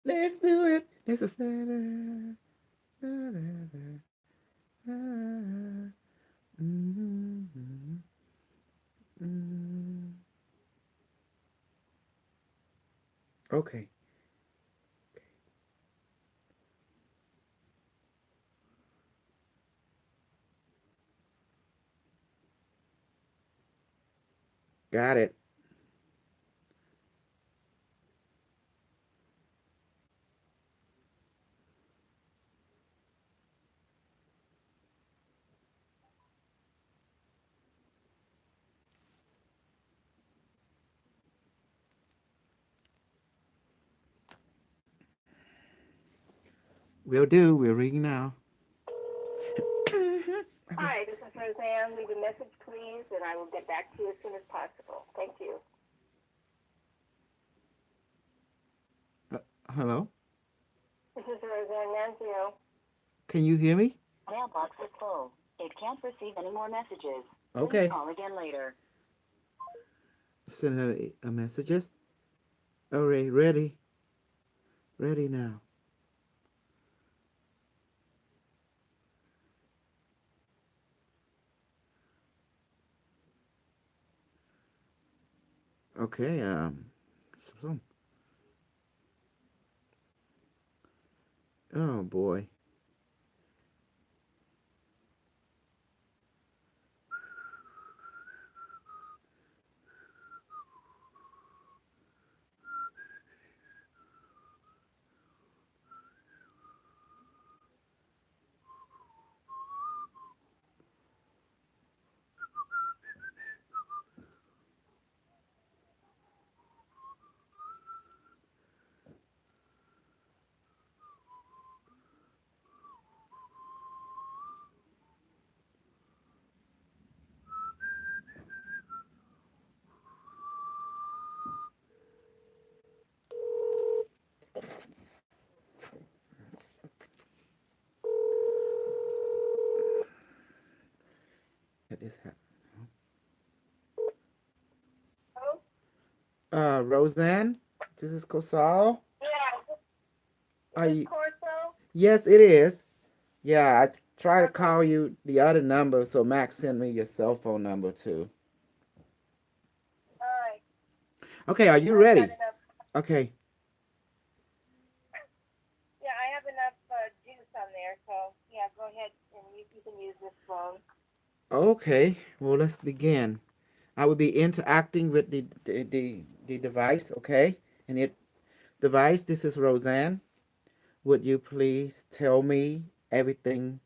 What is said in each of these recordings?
Let's do it. Let's just. Okay, got it. We'll do. We're reading now. Hi, this is Roseanne. Leave a message, please, and I will get back to you as soon as possible. Thank you. Uh, Hello. This is Roseanne Manzio. Can you hear me? Mailbox is full. It can't receive any more messages. Please Okay. call again later. Send her a messages. All right. Ready. Ready now. Okay. So, oh boy. That is happening. Oh, Roseanne. This is Kosal. yeah. Is Are this you? Corso? Yes, it is. Yeah, I try to Okay. call you the other number, so Max sent me your cell phone number too. All right. Okay, are you I've got ready? enough. Okay. Yeah, I have enough juice on there. So, yeah, go ahead and you can use this phone. Okay. Well, let's begin. I will be interacting with the device. Okay, and it device. This is Roseanne. Would you please tell me everything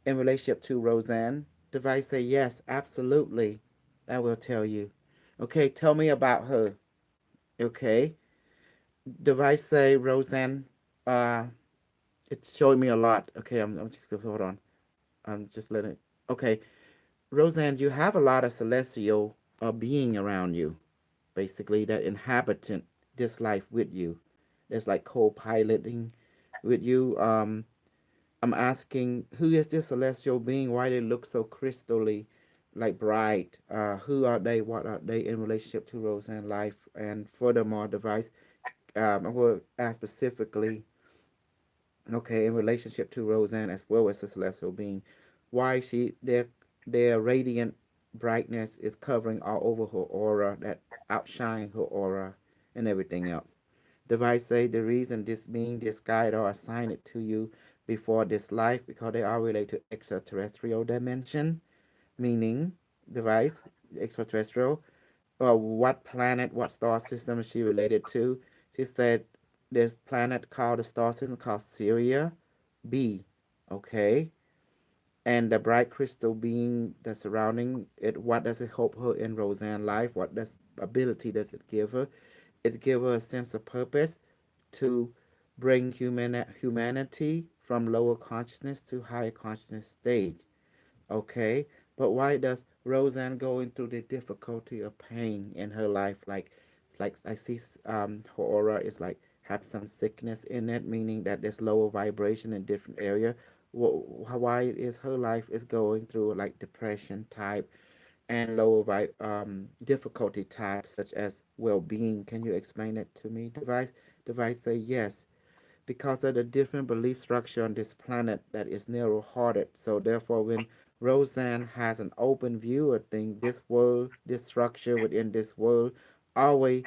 in relationship to Roseanne? Device say yes, absolutely. I will tell you. Okay, tell me about her. Okay. Device say Roseanne. Uh, it's showing me a lot. Okay, I'm just gonna hold on. I'm just letting it. Okay, Roseanne, you have a lot of celestial being around you, basically that inhabitant this life with you. It's like co-piloting with you. I'm asking, who is this celestial being? Why they look so crystally, like bright? Who are they? What are they in relationship to Roseanne life? And furthermore, device. I will ask specifically, okay, in relationship to Roseanne as well as the celestial being, why their radiant brightness is covering all over her aura, that outshine her aura and everything else. Device say the reason this being, this guide or assign it to you before this life because they are related to extraterrestrial dimension, meaning device extraterrestrial. What planet, what star system is she related to? She said this planet called the star system called Syria B. Okay. And the bright crystal being the surrounding it, what does it help her in Roseanne life? What does ability does it give her? It give her a sense of purpose to bring humanity from lower consciousness to higher consciousness stage. Okay, but why does Roseanne going through the difficulty of pain in her life? Like I see, her aura is like have some sickness in it, meaning that there's lower vibration in different area. Why is her life is going through like depression type and lower difficulty types such as well-being? Can you explain it to me, device? Device say yes, because of the different belief structure on this planet that is narrow hearted. So therefore when Roseanne has an open view of things, this world, this structure within this world, always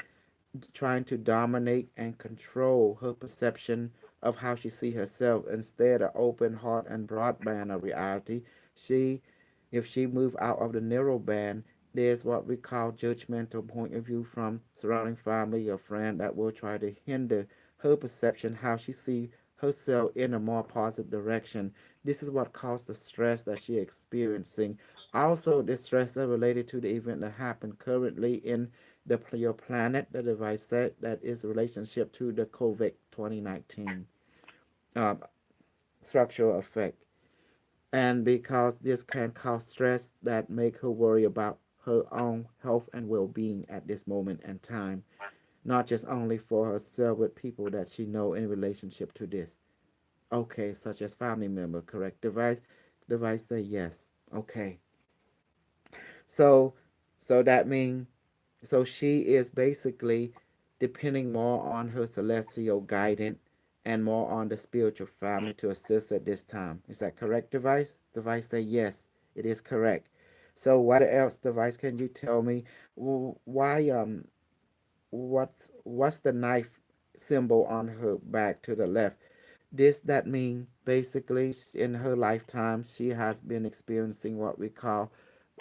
trying to dominate and control her perception of how she see herself instead of open heart and broadband of reality. She, if she move out of the narrow band, there's what we call judgmental point of view from surrounding family or friend that will try to hinder her perception how she see herself in a more positive direction. This is what caused the stress that she experiencing. Also, the stress are related to the event that happened currently in your planet, the device set that is a relationship to the COVID 2019 um, structural effect. And because this can cause stress that make her worry about her own health and well-being at this moment and time, not just only for herself but people that she know in relationship to this. Okay, such as family member, correct? Device say yes. Okay. So so that means so she is basically depending more on her celestial guidance and more on the spiritual family to assist at this time. Is that correct, Device? Device say yes, it is correct. So what else, Device? Can you tell me why what's the knife symbol on her back to the left? This that mean basically in her lifetime she has been experiencing what we call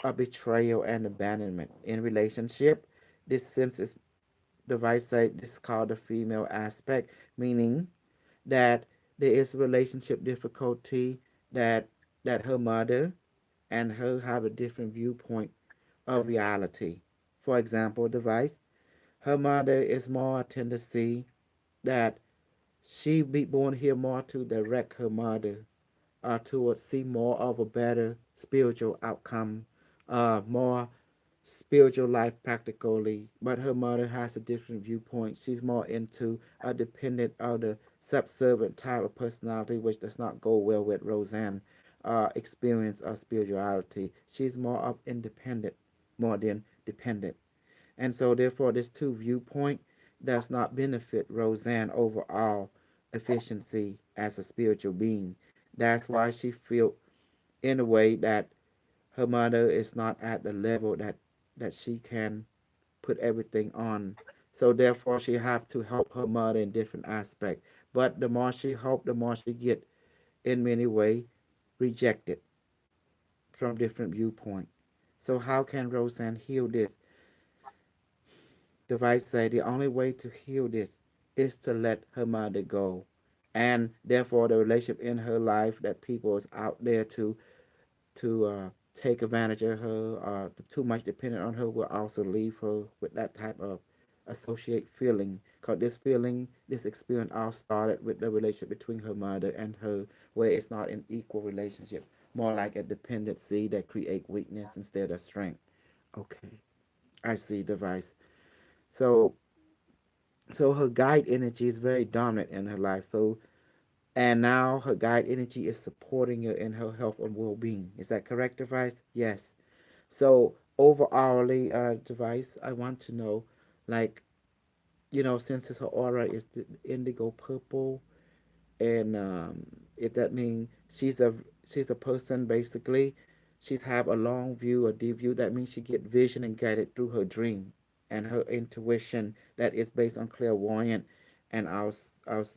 a betrayal and abandonment in relationship. This sense is Device say this is called the female aspect, meaning that there is relationship difficulty that her mother and her have a different viewpoint of reality. For example, Device, her mother is more a tendency that she be born here more to direct her mother towards see more of a better spiritual outcome, more spiritual life practically. But her mother has a different viewpoint. She's more into a dependent of the subservient type of personality, which does not go well with Roseanne experience of spirituality. She's more of independent more than dependent. And so therefore this two viewpoint does not benefit Roseanne overall efficiency as a spiritual being. That's why she feel in a way that her mother is not at the level that she can put everything on. So therefore she have to help her mother in different aspect. But the more she help, the more she get in many way rejected from different viewpoint. So how can Roseanne heal this? Device say the only way to heal this is to let her mother go. And therefore the relationship in her life that people is out there to take advantage of her or too much dependent on her will also leave her with that type of associate feeling. Because this feeling, this experience all started with the relationship between her mother and her, where it's not an equal relationship, more like a dependency that create weakness instead of strength. Okay, I see, Device. So so her guide energy is very dominant in her life. So and now her guide energy is supporting her in her health and well-being. Is that correct, Device? Yes. So overallly, Device, I want to know, like, since her aura is the indigo purple, and if that means she's a person basically, she's have a long view, a deep view. That means she get vision and guided through her dream and her intuition that is based on clairvoyant and our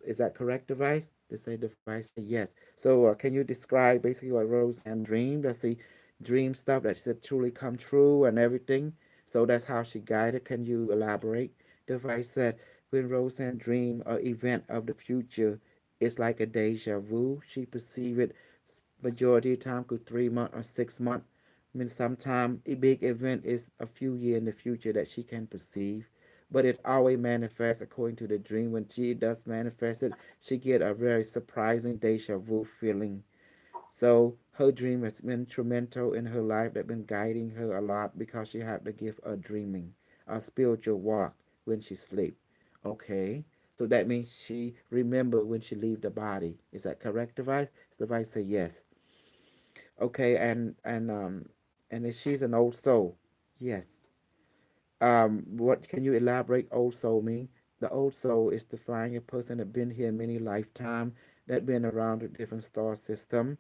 is that correct, Device? To say Device say yes. So can you describe basically what Roseanne dreamed? That's the dream stuff that said truly come true and everything. So that's how she guided. Can you elaborate? Device said when Roseanne dreamed an event of the future, it's like a deja vu. She perceive it majority of time could 3 month or 6 month. I mean, sometimes a big event is a few years in the future that she can perceive, but it always manifests according to the dream. When she does manifest it, she get a very surprising deja vu feeling. So her dream has been instrumental in her life that been guiding her a lot because she had the gift of dreaming, a spiritual walk when she sleep. Okay. So that means she remember when she leave the body. Is that correct, Device? Device say yes. Okay, and if she's an old soul. Yes. What can you elaborate old soul mean? The old soul is defined a person that been here many lifetime, that been around a different star system,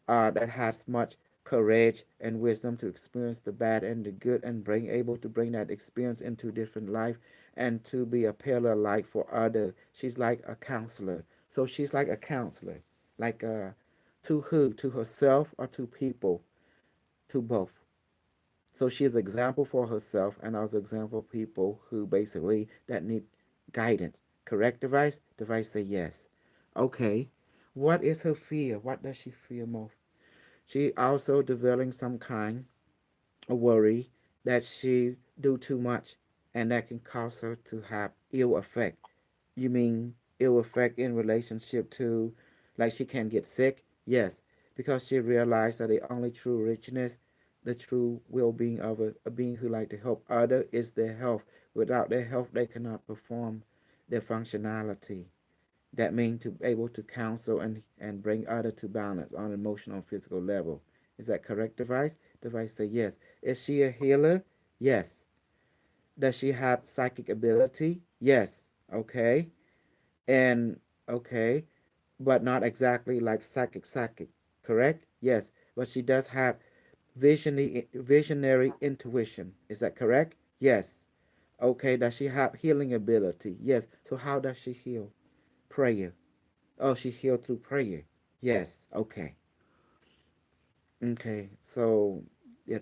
that has much courage and wisdom to experience the bad and the good and bring able to bring that experience into different life and to be a pillar light for other. She's like a counselor. So she's like a counselor, like to who? To herself or to people? To both. So she is example for herself and also example for people who basically that need guidance. Correct, device? Device say yes. Okay. What is her fear? What does she fear most? She also developing some kind of worry that she do too much and that can cause her to have ill effect. You mean ill effect in relationship to like she can get sick? Yes, because she realized that the only true richness, the true well-being of a being who like to help other is their health. Without their health, they cannot perform their functionality. That means to be able to counsel and bring other to balance on emotional and physical level. Is that correct, device? Device say yes. Is she a healer? Yes. Does she have psychic ability? Yes. Okay. And okay, but not exactly like psychic. Correct? Yes. But she does have visionary intuition. Is that correct? Yes. Okay. Does she have healing ability? Yes. So how does she heal? Prayer. Oh, she healed through prayer. Yes. Okay. Okay. So,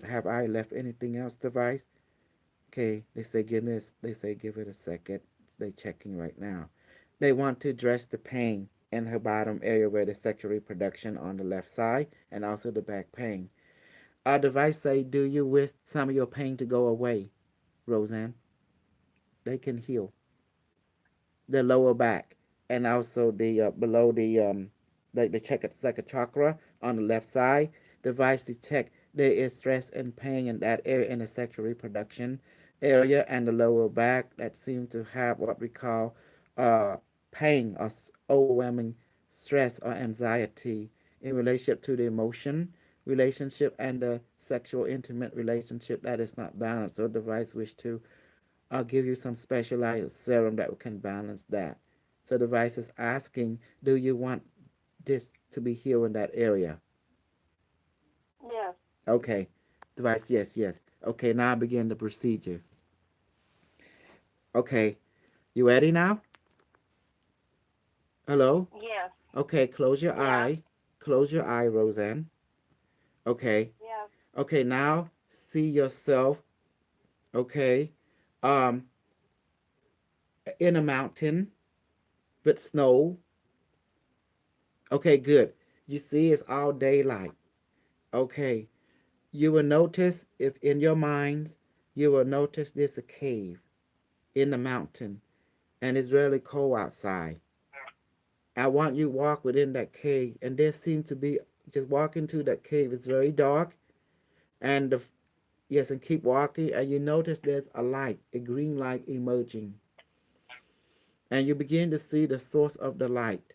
have I left anything else, device? Okay. They say give this. They say give it a second. They checking right now. They want to address the pain in her bottom area where the sexual reproduction on the left side and also the back pain. Our device say, do you wish some of your pain to go away, Roseanne? They can heal the lower back and also the below the like the second chakra on the left side. Device detect there is stress and pain in that area in the sexual reproduction area and the lower back that seem to have what we call uh, pain or overwhelming stress or anxiety in relationship to the emotion relationship and the sexual intimate relationship that is not balanced. So device wish to I'll give you some specialized serum that can balance that. So the device is asking, do you want this to be healed in that area? Yes. Okay. Device, yes, yes. Okay, now I begin the procedure. Okay, you ready now? Hello? Yes. Okay, close your Yeah. eye. Close your eye, Roseanne. Okay. Yes. Okay, now see yourself, okay, um, in a mountain with snow. Okay, good. You see it's all daylight. Okay, you will notice if in your minds, you will notice there's a cave in the mountain and it's really cold outside. I want you to walk within that cave and there seems to be just walk into that cave. It's very dark and yes, and keep walking and you notice there's a light, a green light emerging. And you begin to see the source of the light.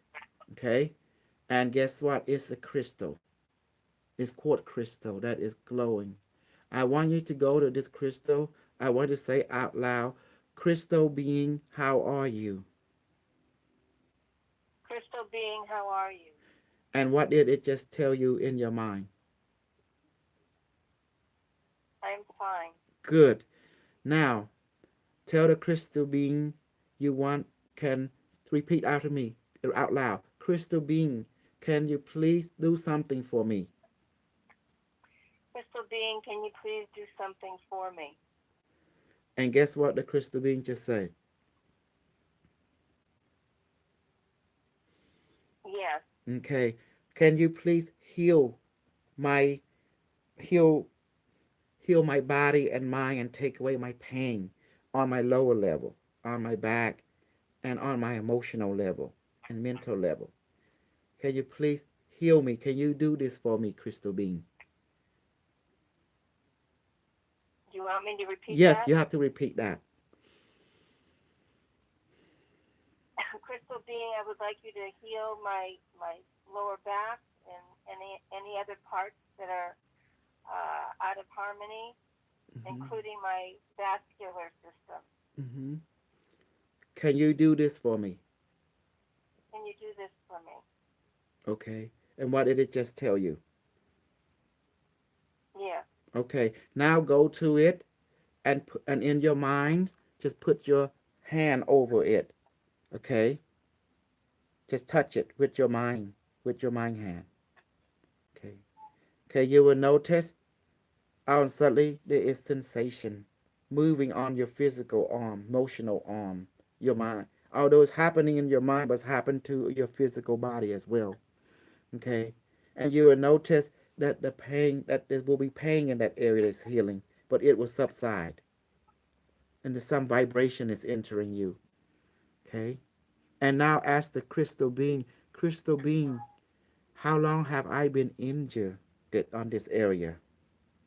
Okay? And guess what? It's a crystal. It's quartz crystal that is glowing. I want you to go to this crystal. I want to say out loud, crystal being, how are you? Crystal being, how are you? And what did it just tell you in your mind? I'm fine. Good. Now, tell the crystal being you want can repeat after me out loud. Crystal being, can you please do something for me? Crystal being, can you please do something for me? And guess what the crystal being just said? Yes. Okay. Can you please my heal heal my body and mind and take away my pain on my lower level, on my back, and on my emotional level and mental level. Can you please heal me? Can you do this for me, Crystal Bean? Do you want me to repeat Yes, that? you have to repeat that. Crystal being, I would like you to heal my lower back and any other parts that are out of harmony, Mm-hmm. including my vascular system. Mm-hmm. Can you do this for me? Can you do this for me? Okay. And what did it just tell you? Yeah. Okay. Now go to it and in your mind, just put your hand over it. Okay. Just touch it with your mind hand. Okay. Okay. You will notice suddenly there is sensation moving on your physical arm, emotional arm, your mind. Although it's happening in your mind, but it's happening to your physical body as well. Okay. And you will notice that the pain, that there will be pain in that area that's healing, but it will subside. And some vibration is entering you. Okay. And now ask the crystal being, how long have I been injured on this area?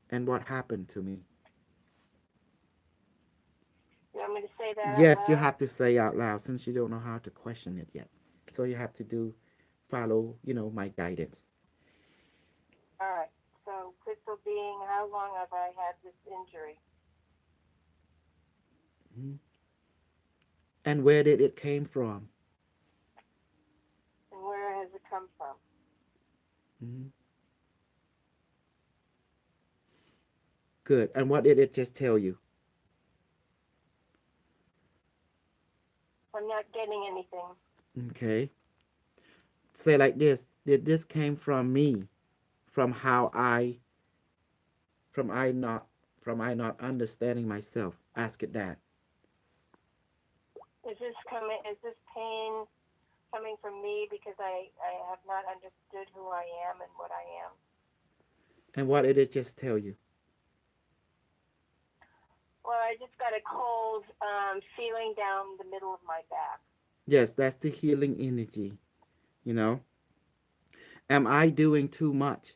And what happened to me? You want me to say that out Yes, you loud? have to say out loud since you don't know how to question it yet. So you have to follow, my guidance. All right. So, crystal being, how long have I had this injury? Mhm. And where did it came from? And where has it come from? Mhm. Good. And what did it just tell you? I'm not getting anything. Okay. Say like this. Did this came from me? From how from I not from I not understanding myself? Ask it that. Is this pain coming from me because I have not understood who I am and what I am? And what did it just tell you? Well, I just got a cold feeling down the middle of my back. Yes, that's the healing energy, you know. Am I doing too much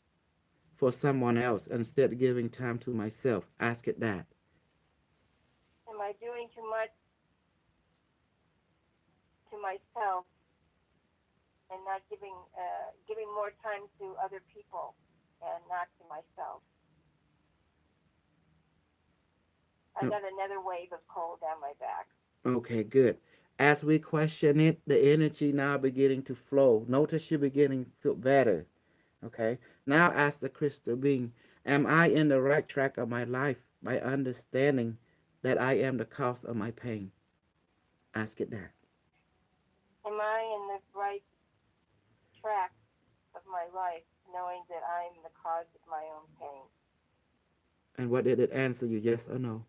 for someone else instead of giving time to myself? Ask it that. Am I doing too much to myself and not giving more time to other people and not to myself? I Oh, got another wave of cold down my back. okay, good. As we question it, the energy now beginning to flow. Notice you beginning to feel better. Okay. Now ask the crystal being, am I in the right track of my life by understanding that I am the cause of my pain? Ask it that. Am I in the right track of my life, knowing that I'm the cause of my own pain? And what did it answer you? Yes or no?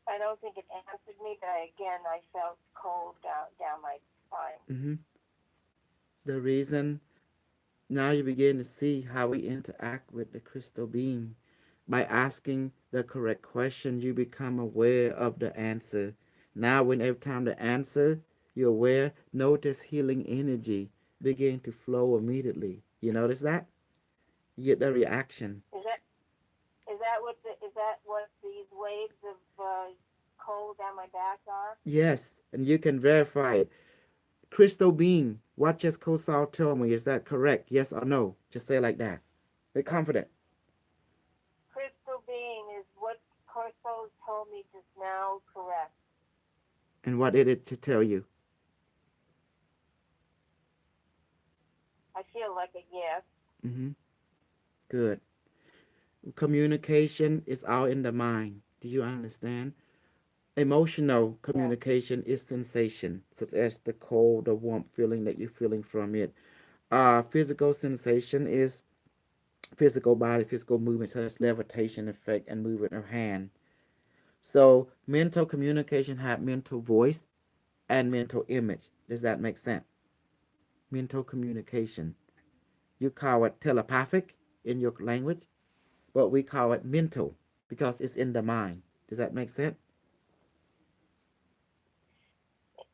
I don't think it answered me, but I felt cold down my spine. Mm-hmm. The reason now you begin to see how we interact with the crystal being. By asking the correct question, you become aware of the answer. Now, when every time the answer, you're aware, notice healing energy begin to flow immediately. You notice that? You get the reaction. Is that is that what these waves of cold down my back are? Yes, and you can verify it. Crystal being, what just Kosal told me, is that correct? Yes or no? Just say it like that. Be confident. Crystal being, is what Corso told me just now correct? And what did it to tell you? I feel like a yes. Mm-hmm. Good. Communication is all in the mind. Do you understand? Emotional Yes. communication is sensation, such as the cold, the warmth feeling that you're feeling from it. Physical sensation is physical body, physical movement, such as levitation effect and movement of hand. So mental communication have mental voice and mental image. Does that make sense? Mental communication. You call it telepathic in your language, but we call it mental because it's in the mind. Does that make sense?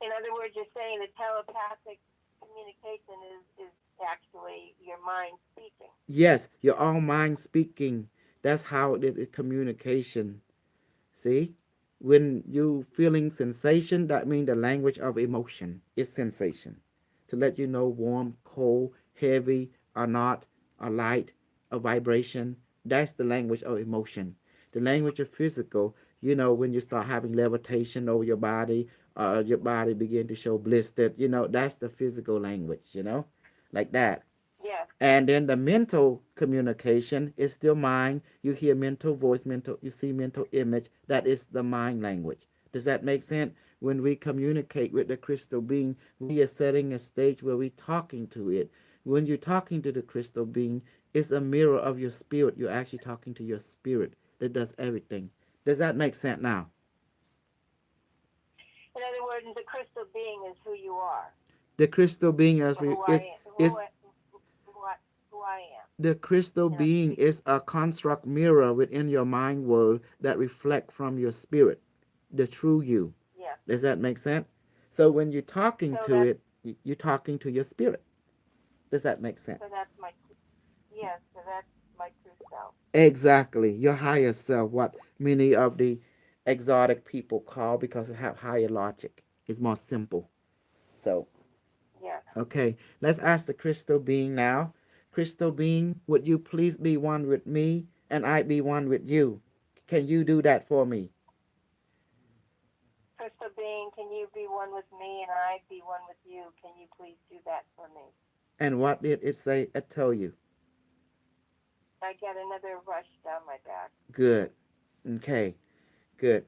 In other words, you're saying that telepathic communication is actually your mind speaking. Yes, your own mind speaking. That's how it is communication. See? When you feeling sensation, that means the language of emotion is sensation. To let you know warm, cold, heavy, or not, or light, or vibration. That's the language of emotion. The language of physical, You know, when you start having levitation over your body begin to show blistered. You know, that's the physical language. You know, like that. Yes. And then the mental communication is still mind. You hear mental voice, you see mental image. That is the mind language. Does that make sense? When we communicate with the crystal being, we are setting a stage where we're talking to it. When you're talking to the crystal being, it's a mirror of your spirit. You're actually talking to your spirit that does everything. Does that make sense now? In other words, the crystal being is who you are, The crystal being or who I is am, is who I am. the crystal And I'm being speaking. is a construct mirror within your mind world that reflect from your spirit, the true you. Yes. Does that make sense? So when you're talking So to that's it, you're talking to your spirit. Does that make sense? so that's my yes. So that's my true self. Exactly. Your higher self, what many of the exotic people call because it have higher logic. It's more simple. So, Yes. okay, let's ask the crystal being now. Crystal being, would you please be one with me and I be one with you? Can you do that for me? Crystal being, can you be one with me and I be one with you? Can you please do that for me? And what did it say? I tell you. I get another rush down my back. Good. Okay, good.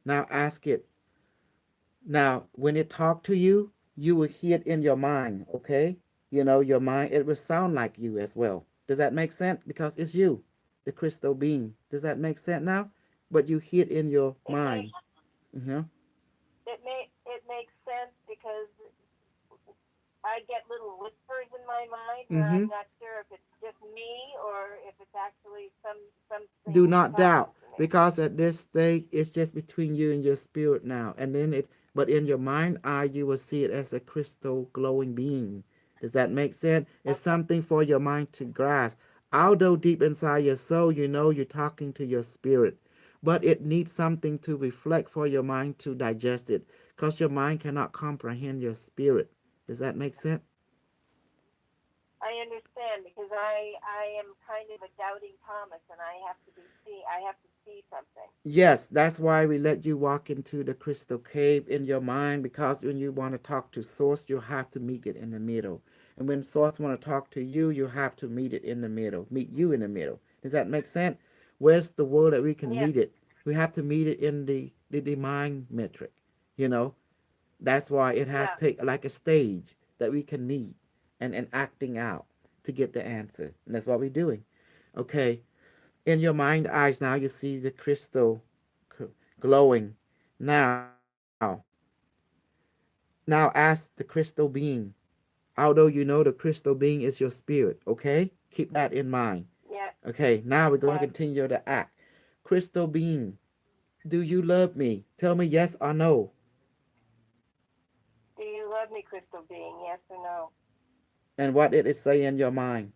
Now ask it. Now, when it talk to you, you will hear it in your mind, okay? You know, your mind, it will sound like you as well. Does that make sense? Because it's you, the crystal being. Does that make sense now? But you hear it in your It makes mind. Mm-hmm. it makes sense because I get little whispers in my mind where Mm-hmm. I'm not sure if it's just me or if it's actually Do something not talking doubt, to me. because at this stage, it's just between you and your spirit now. And then but in your mind eye, you will see it as a crystal glowing being. Does that make sense? It's Okay. something for your mind to grasp. Although deep inside your soul, you know you're talking to your spirit, but it needs something to reflect for your mind to digest it, because your mind cannot comprehend your spirit. Does that make sense? I understand because I am kind of a doubting Thomas and I have to see something. Yes, that's why we let you walk into the crystal cave in your mind, because when you want to talk to Source, you have to meet it in the middle. And when Source want to talk to you, you have to meet it in the middle, meet you in the middle. Does that make sense? Where's the world that we can Yes. meet it? We have to meet it in the mind metric, you know? That's why it has Yeah. to take like a stage that we can meet and acting out to get the answer. And that's what we're doing. Okay, in your mind eyes now you see the crystal glowing. Now ask the crystal being, although you know the crystal being is your spirit, okay, keep that in mind. Yes. Okay, now we're going to Yes. continue the act. Crystal being, do you love me? Tell me yes or no. Do you love me, crystal being? Yes or no? And what did it say in your mind?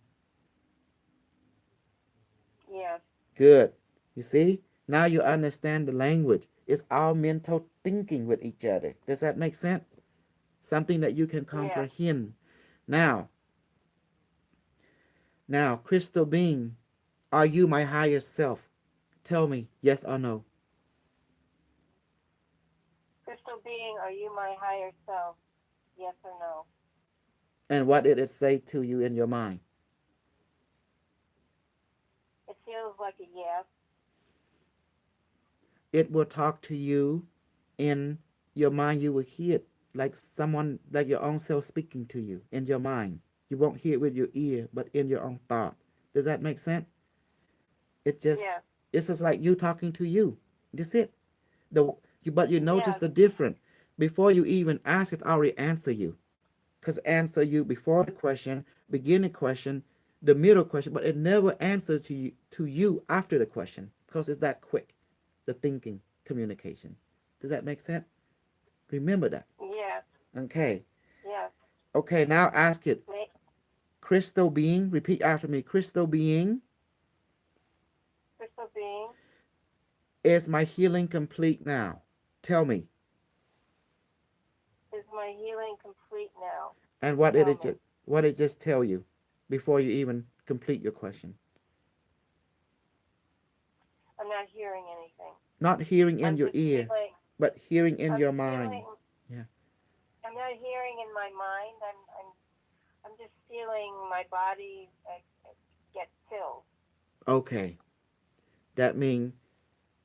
Yes. Good. You see, now you understand the language. It's all mental thinking with each other. Does that make sense? Something that you can Yes. comprehend. Now, now, crystal being, are you my higher self? Tell me yes or no. Crystal being, are you my higher self? Yes or no? And what did it say to you in your mind? It feels like a yes. It will talk to you in your mind. You will hear it like someone, like your own self speaking to you in your mind. You won't hear it with your ear, but in your own thought. Does that make sense? It just, Yes. it's just like you talking to you. That's it. But you notice Yes. the difference. Before you even ask, it already answer you. Because answer you before the question, beginning question, the middle question, but it never answers to you after the question, because it's that quick. The thinking communication. Does that make sense? Remember that. Yes. Okay. Yes. Okay, now ask it. May, Crystal being, repeat after me. Crystal being, crystal being, is my healing complete now? Tell me. is my healing complete now? And what did Tell it me. just what did it just tell you before you even complete your question? I'm not hearing anything. Not hearing in I'm your just ear, feeling. but hearing in I'm your feeling. mind. Yeah. I'm not hearing in my mind. I'm just feeling my body get chills. Okay. That means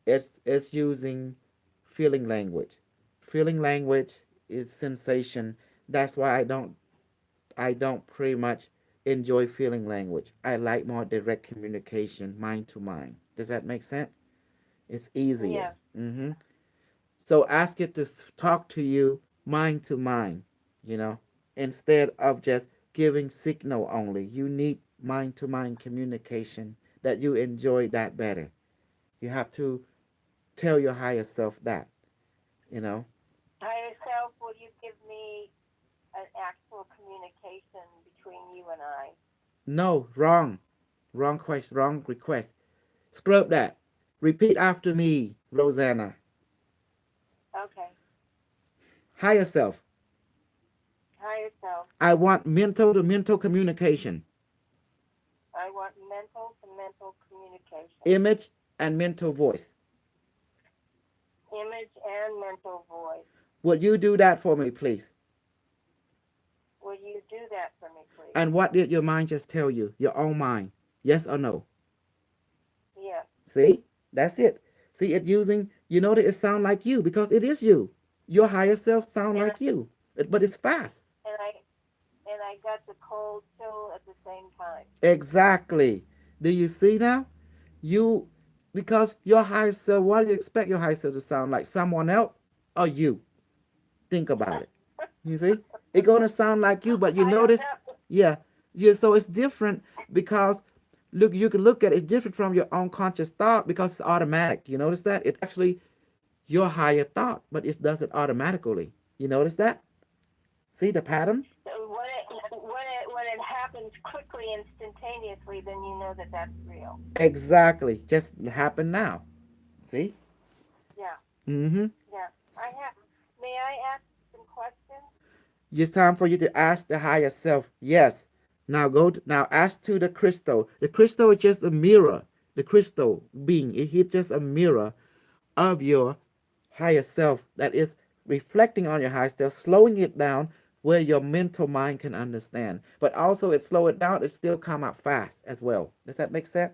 it's using feeling language. Feeling language is sensation. That's why I don't pretty much enjoy feeling language. I like more direct communication, mind to mind. Does that make sense? It's easier. Yes. So ask it to talk to you mind to mind, instead of just giving signal only. You need mind to mind communication that you enjoy that better. You have to tell your higher self that, you know. Higher self, will you give me an actual communication between you and I? No, wrong. Wrong question, wrong request. Scrub that. Repeat after me, Rosanna. Okay. Higher self. Higher self, I want mental to mental communication. I want mental to mental communication. Image and mental voice. Image and mental voice. Would you do that for me, please? Will you do that for me, please? And what did your mind just tell you? Your own mind. Yes or no? Yes. See? That's it. See, it using, that it sound like you because it is you. Your higher self sound And like you. But it's fast. I got the cold chill at the same time. Exactly. Do you see now? You, because your higher self, what do you expect your higher self to sound like? Someone else or you? Think about it. You see? It's going to sound like you, but you I don't notice, know. yeah, yeah. So it's different because look, you can look at it different from your own conscious thought because it's automatic. You notice that? It's actually your higher thought, but it does it automatically. You notice that? See the pattern? When it happens quickly, instantaneously, then you know that that's real. Exactly. Just happen now. See? Yeah. Mm-hmm. Yeah. May I ask some questions? It's time for you to ask the higher self. Yes. Now now ask to the crystal. The crystal is just a mirror. The crystal being it's just a mirror of your higher self that is reflecting on your higher self, slowing it down where your mental mind can understand. But also it slow it down, it still come out fast as well. Does that make sense?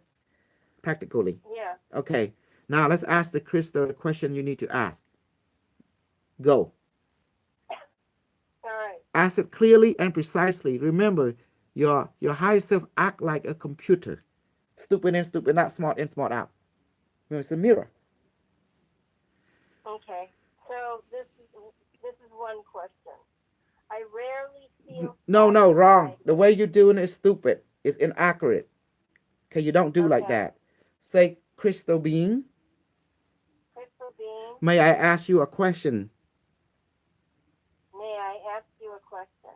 Practically. Yeah. Okay. Now let's ask the crystal the question you need to ask. Go. All right. Ask it clearly and precisely. Remember, your higher self act like a computer. Stupid in, stupid out, smart in, smart out. Remember, it's a mirror. Okay. So this is one question. I rarely feel No, wrong. satisfied. The way you're doing it is stupid. It's inaccurate. Okay, you don't do like Okay. that. Say, crystal being, Crystal being, may I ask you a question? may I ask you a question?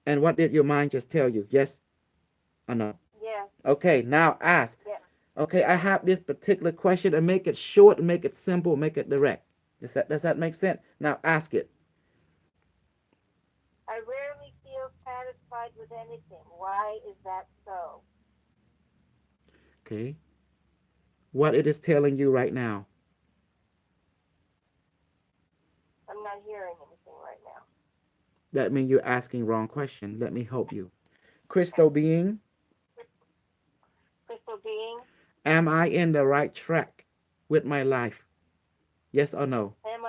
And what did your mind just tell you? Yes or no? Yes. Okay, now ask. Yes. Okay, I have this particular question and make it short, make it simple, make it direct. Does that make sense? Now ask it. I rarely feel satisfied with anything. Why is that so? Okay. What it is telling you right now. I'm not hearing anything right now. That means you're asking wrong question. Let me help you. Crystal being, Crystal being, am I in the right track with my life? Yes or no? am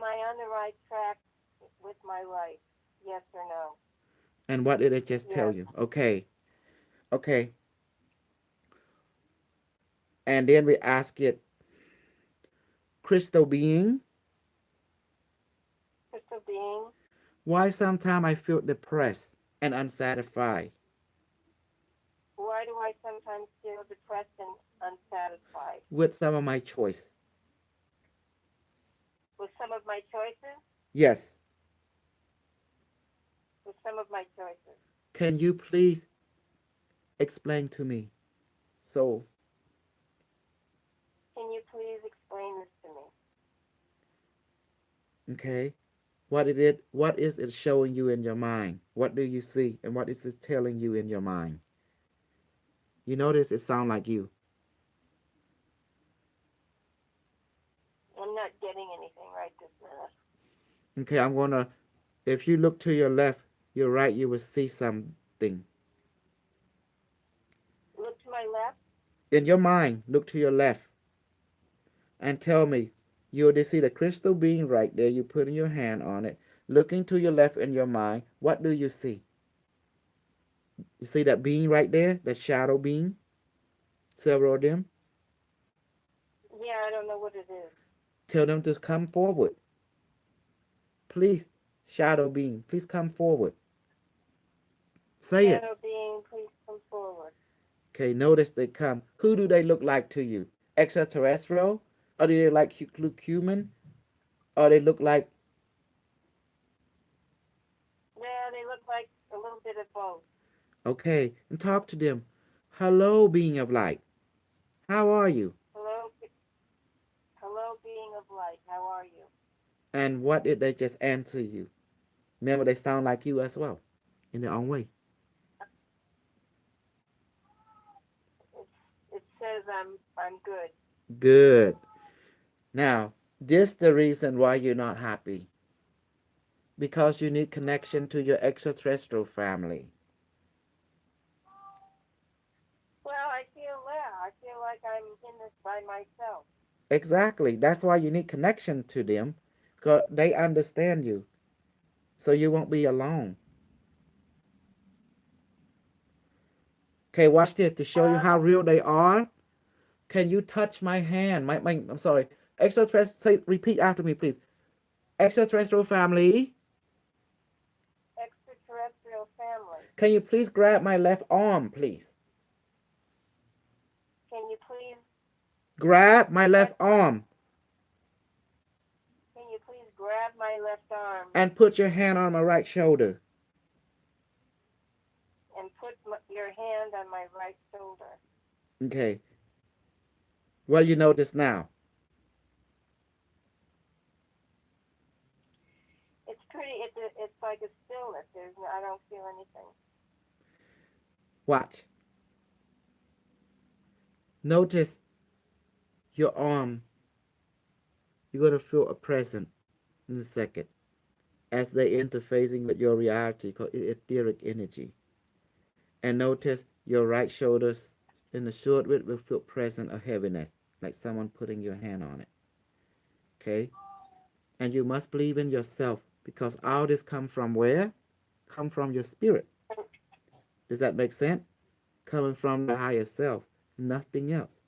I on the right track with my life? Yes or no? And what did it just tell Yes. you? Okay. Okay. And then we ask it, crystal being, Crystal being, why sometimes I feel depressed and unsatisfied why do I sometimes feel depressed and unsatisfied with some of my choice? with some of my choices? Yes. With some of my choices. Can you please explain to me? So, Can you please explain this to me? okay. What is it showing you in your mind? What do you see and what is it telling you in your mind? You notice it sound like you. right this minute. Okay, I'm gonna. If you look to your left, your right, you will see something. Look to my left. In your mind, look to your left and tell me. You'll see the crystal being right there. You putting your hand on it. Looking to your left in your mind, what do you see? You see that being right there, that shadow being? Several of them. Yeah, I don't know what it is. Tell them to come forward. Please, shadow being, please come forward. Say it. Shadow being, please come forward. Okay, notice they come. Who do they look like to you? Extraterrestrial? Or do they look human? Or they look like, Yeah, they look like a little bit of both. okay, and talk to them. Hello, being of light. How are you? Hello, being of light. How are you? And what did they just answer you? Remember, they sound like you as well, in their own way. It says I'm good. Good. Now, this the reason why you're not happy. Because you need connection to your extraterrestrial family. Well, I feel like I'm in this by myself. Exactly. That's why you need connection to them. Because they understand you. So you won't be alone. Okay, watch this to show you how real they are. Can you touch my hand? I'm sorry. Extraterrestrial, say, repeat after me, please. Extraterrestrial family. Extraterrestrial family. Can you please grab my left arm, please? Can you please Grab my left arm. Can you please grab my left arm And put your hand on my right shoulder. and put your hand on my right shoulder? Okay. Well, you know this now. It's pretty. It's like a stillness. I don't feel anything. Watch. Notice your arm. You're going to feel a presence in a second as they interfacing with your reality called etheric energy. And notice your right shoulders in the short width will feel present a heaviness, like someone putting your hand on it. Okay? And you must believe in yourself because all this come from where? Come from your spirit. Does that make sense? Coming from the higher self, nothing else.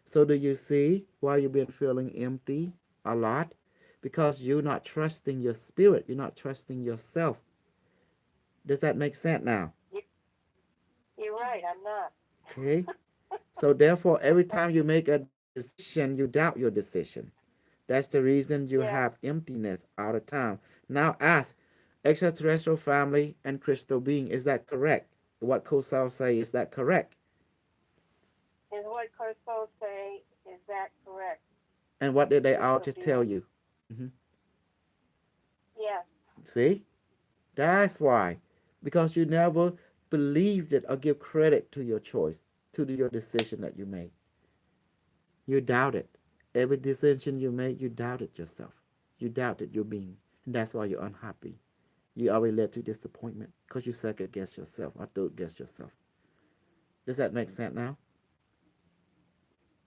So do you see why you've been feeling empty a lot? Because you're not trusting your spirit. You're not trusting yourself. Does that make sense now? You're right. I'm not. Okay. So therefore, every time you make a decision, you doubt your decision. That's the reason you have emptiness all the time. Now ask, extraterrestrial family and crystal being, is that correct? What Kosal say, is that correct? Is what Crystal say? Is that correct? And what did they all just tell you? Mm-hmm. Yes. See? That's why. Because you never believed it or give credit to your choice, to your decision that you made. You doubted. Every decision you made, you doubted yourself. You doubted your being. And that's why you're unhappy. You already led to disappointment because you second guess yourself or third guess yourself. Does that make sense now?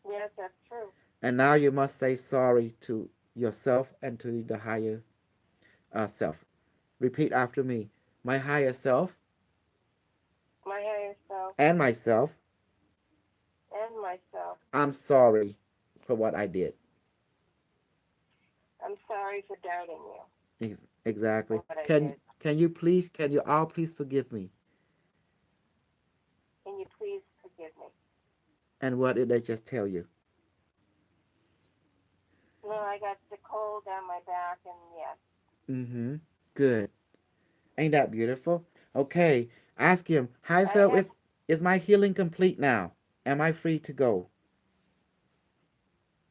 Yes, that's true. And now you must say sorry to yourself and to the higher self. Repeat after me. My higher self. My higher self. And myself. And myself. I'm sorry for what I did. I'm sorry for doubting you. Exactly. Can you all please forgive me? Can you please forgive me? And what did they just tell you? No, I got the cold down my back, and yes. Mm-hmm. Good. Ain't that beautiful? Okay. Ask him, hi self, is my healing complete now? Am I free to go?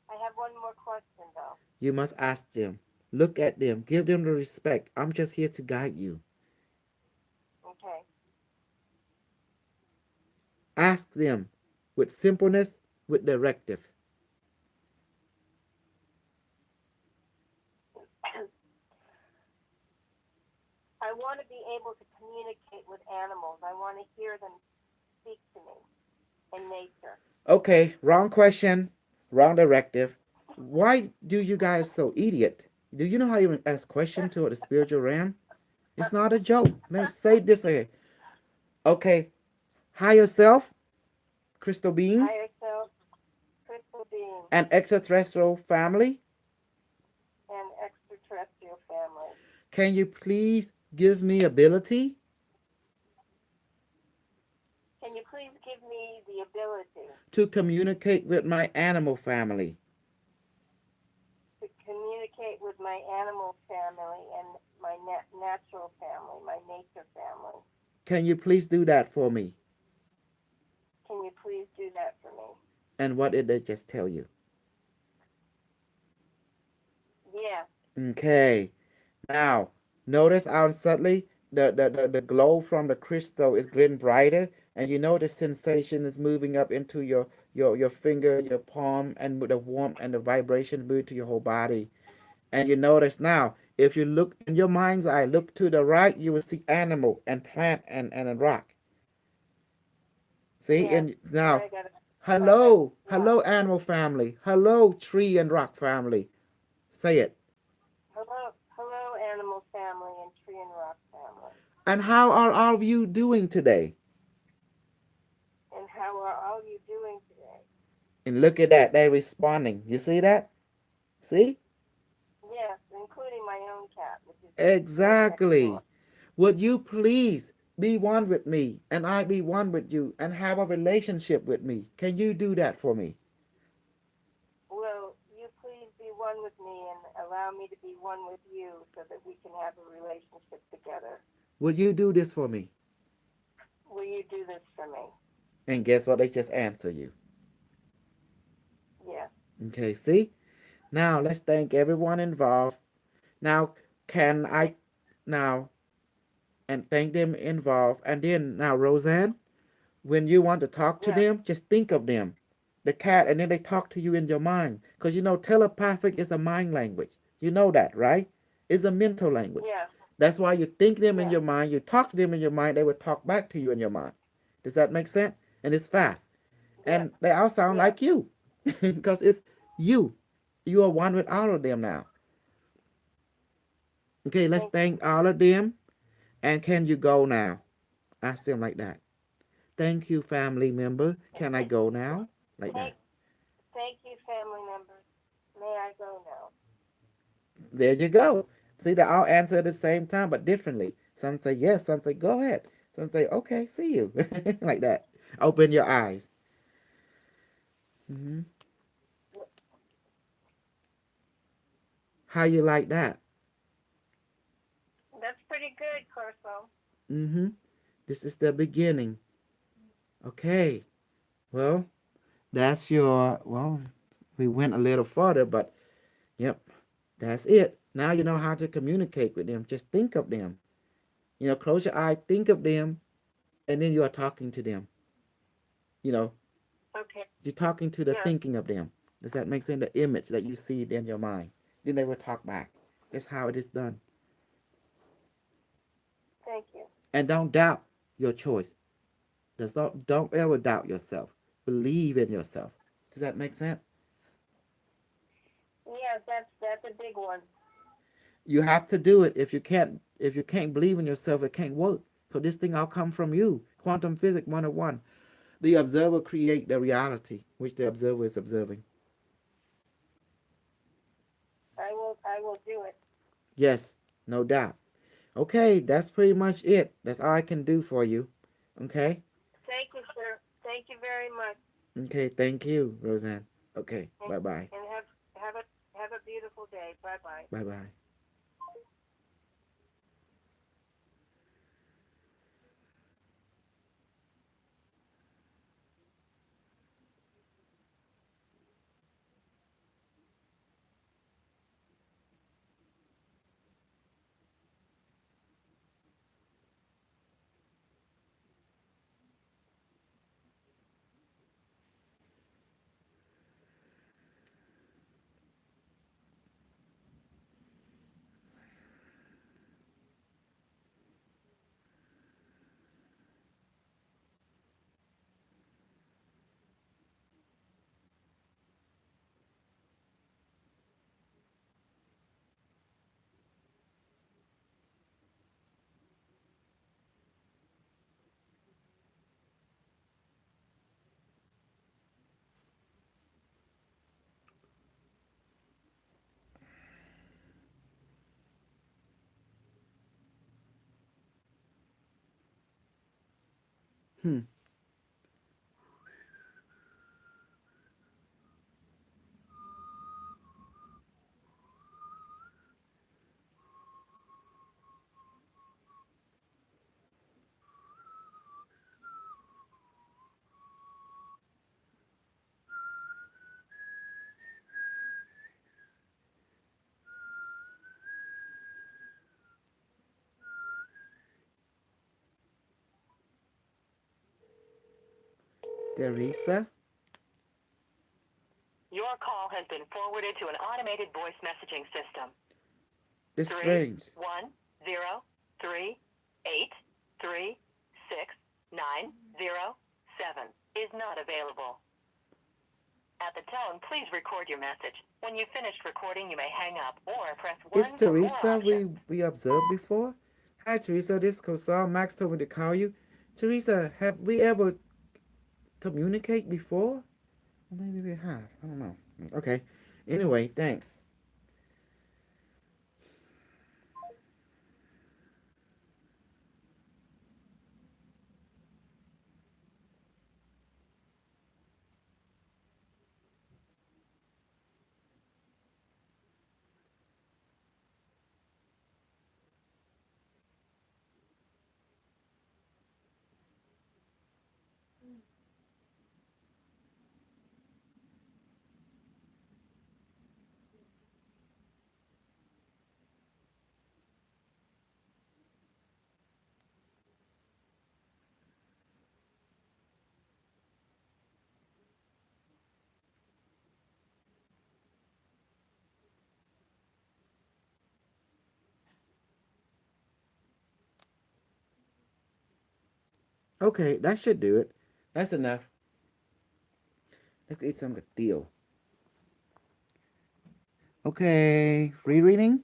I have one more question though. You must ask them. Look at them. Give them the respect. I'm just here to guide you. Okay. Ask them with simpleness, with directive. want to be able to communicate with animals. I want to hear them speak to me in nature. Okay, wrong question, wrong directive. Why do you guys so idiot? Do you know how you ask question to the spiritual realm? It's not a joke. Let's say this here. Okay, higher self, crystal being, Higher self, crystal being, and extraterrestrial family. and extraterrestrial family. Can you please give me ability Can you please give me the ability to communicate with my animal family? to communicate with my animal family and my natural family, my nature family? Can you please do that for me? Can you please do that for me? And what did they just tell you? Yeah. Okay. Now, notice how suddenly the glow from the crystal is getting brighter, and you know the sensation is moving up into your finger, your palm, and with the warmth and the vibration move to your whole body. And you notice now, if you look in your mind's eye, look to the right, you will see animal and plant and a rock. See, Yeah. and now, I got it. hello, hello, animal family. Hello, tree and rock family. Say it. Hello, animal family and tree and rock family. And how are all of you doing today? And how are all you doing today? And look at that, they're responding. You see that? See? Yes, including my own cat, which is right next door. Exactly. Would you please be one with me and I be one with you and have a relationship with me? Can you do that for me? Will you please be one with me and allow me to be one with you so that we can have a relationship together? Would you do this for me? Will you do this for me? And guess what? They just answer you. Yes. Okay, see? Now let's thank everyone involved. Now, can I now and thank them involved? And then now, Roseanne, when you want to talk to Yes. them, just think of them, the cat, and then they talk to you in your mind. Because you know, telepathic is a mind language. You know that, right? It's a mental language. Yes. That's why you think them in Yes. your mind, you talk to them in your mind, they will talk back to you in your mind. Does that make sense? And it's fast. Yes. And they all sound Yes. like you. Because it's you. You are one with all of them now. Okay, let's Thank you. thank all of them. And can you go now? Ask them like that. Thank you, family member. Can I go now? Like that. Thank you, family members. May I go now? There you go. See, they all answer at the same time, but differently. Some say yes, some say go ahead. Some say okay, see you, like that. Open your eyes. hmm How you like that? That's pretty good, Corso. hmm This is the beginning. Okay. Well, that's your. Well, we went a little further, but yep, that's it. Now you know how to communicate with them. Just think of them. You know, close your eye, think of them, and then you are talking to them. You know, Okay. you're talking to the Yes. thinking of them. Does that make sense? The image that you see in your mind. Then they will talk back. That's how it is done. Thank you. And don't doubt your choice. Don't ever doubt yourself. Believe in yourself. Does that make sense? Yes, that's a big one. You have to do it. If you can't believe in yourself, it can't work. Because this thing all come from you. Quantum physics 101. The observer create the reality which the observer is observing. I will do it. Yes, no doubt. Okay, that's pretty much it. That's all I can do for you. Okay? Thank you, sir. Thank you very much. Okay, thank you, Roseanne. Okay, And, bye-bye. and have a beautiful day. Bye bye. Bye-bye. Hmm. Teresa? Your call has been forwarded to an automated voice messaging system. It's strange. 31038369007 is not available. At the tone, please record your message. When you've finished recording, you may hang up or press 1 It's for more Teresa options. we observed before. Hi Teresa, this is Kosal. Max told me to call you. Teresa, have we ever communicate before? Or maybe we have. I don't know. Okay. Anyway, thanks. Okay, that should do it. That's enough. Let's go eat some gatillo. Okay, free reading?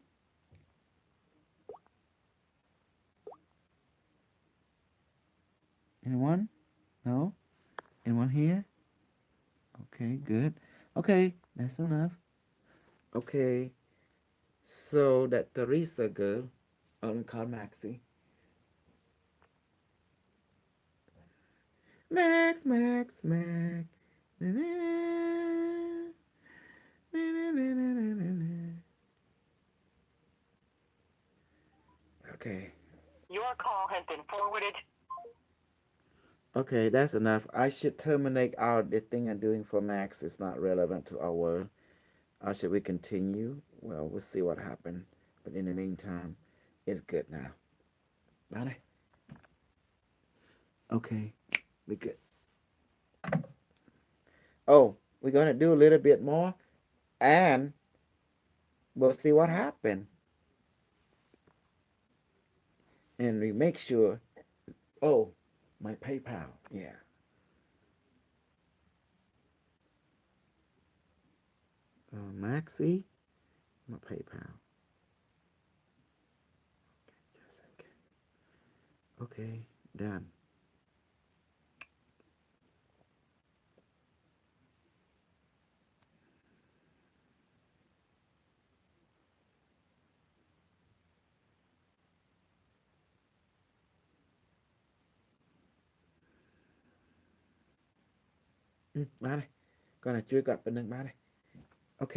Anyone? No? Anyone here? Okay, good. Okay, that's enough. Okay, so that Teresa girl, I'm gonna call Maxie. Max, Max, Max. Na, na, na, na, na, na, na, na. Okay. Your call has been forwarded. Okay, that's enough. I should terminate the thing I'm doing for Max. It's not relevant to our world. Should we continue? Well, we'll see what happens. But in the meantime, it's good now. Bye. Okay, we good. Oh, we're gonna do a little bit more, and we'll see what happens. And we make sure. Oh, my PayPal. Yeah. Maxie, my PayPal. Just a second. Okay, done. Ba đây. Con này chưa gặp bên đây ba đây. Ok.